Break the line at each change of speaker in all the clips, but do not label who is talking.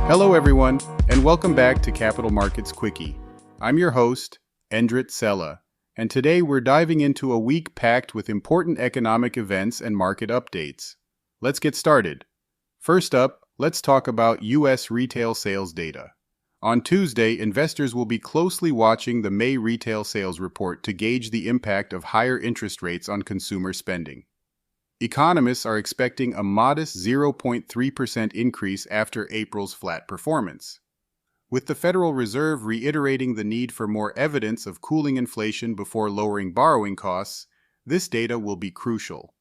Hello everyone, and welcome back to Capital Markets Quickie. I'm your host, Endrit Cela, and today we're diving into a week packed with important economic events and market updates. Let's get started. First up, let's talk about U.S. retail sales data. On Tuesday, investors will be closely watching the May retail sales report to gauge the impact of higher interest rates on consumer spending. Economists are expecting a modest 0.3% increase after April's flat performance, with the Federal Reserve reiterating the need for more evidence of cooling inflation before lowering borrowing costs. This data will be crucial.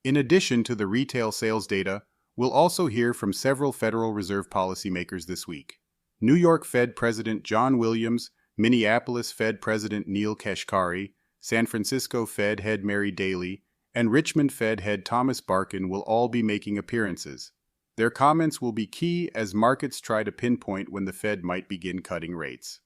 In addition to the retail sales data, we'll also hear from several Federal Reserve policymakers this week. New York Fed President John Williams, Minneapolis Fed President Neil Kashkari, San Francisco Fed Head Mary Daly, and Richmond Fed Head Thomas Barkin will all be making appearances. Their comments will be key as markets try to pinpoint when the Fed might begin cutting rates.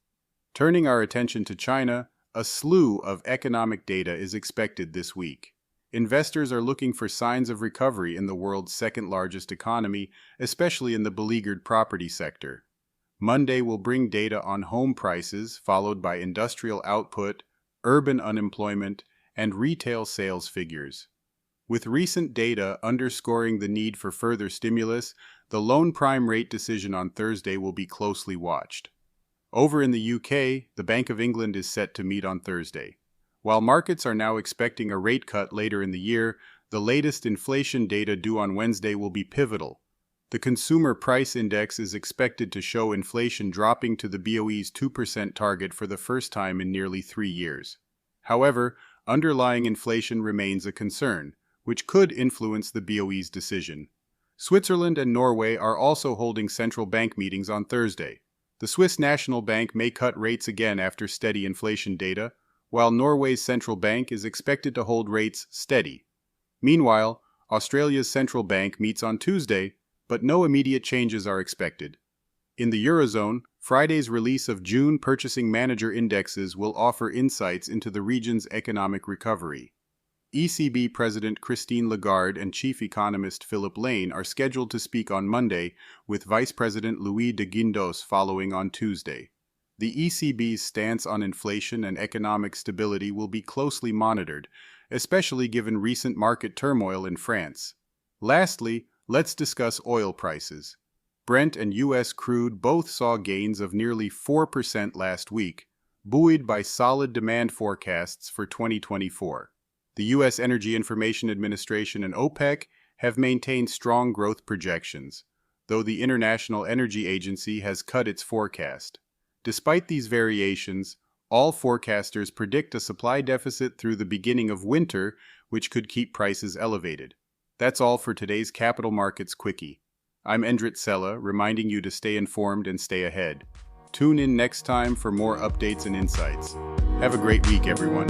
Turning our attention to China, a slew of economic data is expected this week. Investors are looking for signs of recovery in the world's second-largest economy, especially in the beleaguered property sector. Monday will bring data on home prices, followed by industrial output, urban unemployment, and retail sales figures. With recent data underscoring the need for further stimulus, the loan prime rate decision on Thursday will be closely watched. Over in the UK, the Bank of England is set to meet on Thursday. While markets are now expecting a rate cut later in the year, the latest inflation data due on Wednesday will be pivotal. The Consumer Price Index is expected to show inflation dropping to the BOE's 2% target for the first time in nearly 3 years. However, underlying inflation remains a concern, which could influence the BOE's decision. Switzerland and Norway are also holding central bank meetings on Thursday. The Swiss National Bank may cut rates again after steady inflation data, while Norway's central bank is expected to hold rates steady. Meanwhile, Australia's central bank meets on Tuesday, but no immediate changes are expected. In the Eurozone, Friday's release of June Purchasing Manager Indexes will offer insights into the region's economic recovery. ECB President Christine Lagarde and Chief Economist Philip Lane are scheduled to speak on Monday, with Vice President Louis de Guindos following on Tuesday. The ECB's stance on inflation and economic stability will be closely monitored, especially given recent market turmoil in France. Lastly, let's discuss oil prices. Brent and U.S. crude both saw gains of nearly 4% last week, buoyed by solid demand forecasts for 2024. The U.S. Energy Information Administration and OPEC have maintained strong growth projections, though the International Energy Agency has cut its forecast. Despite these variations, all forecasters predict a supply deficit through the beginning of winter, which could keep prices elevated. That's all for today's Capital Markets Quickie. I'm Endrit Cela, reminding you to stay informed and stay ahead. Tune in next time for more updates and insights. Have a great week, everyone.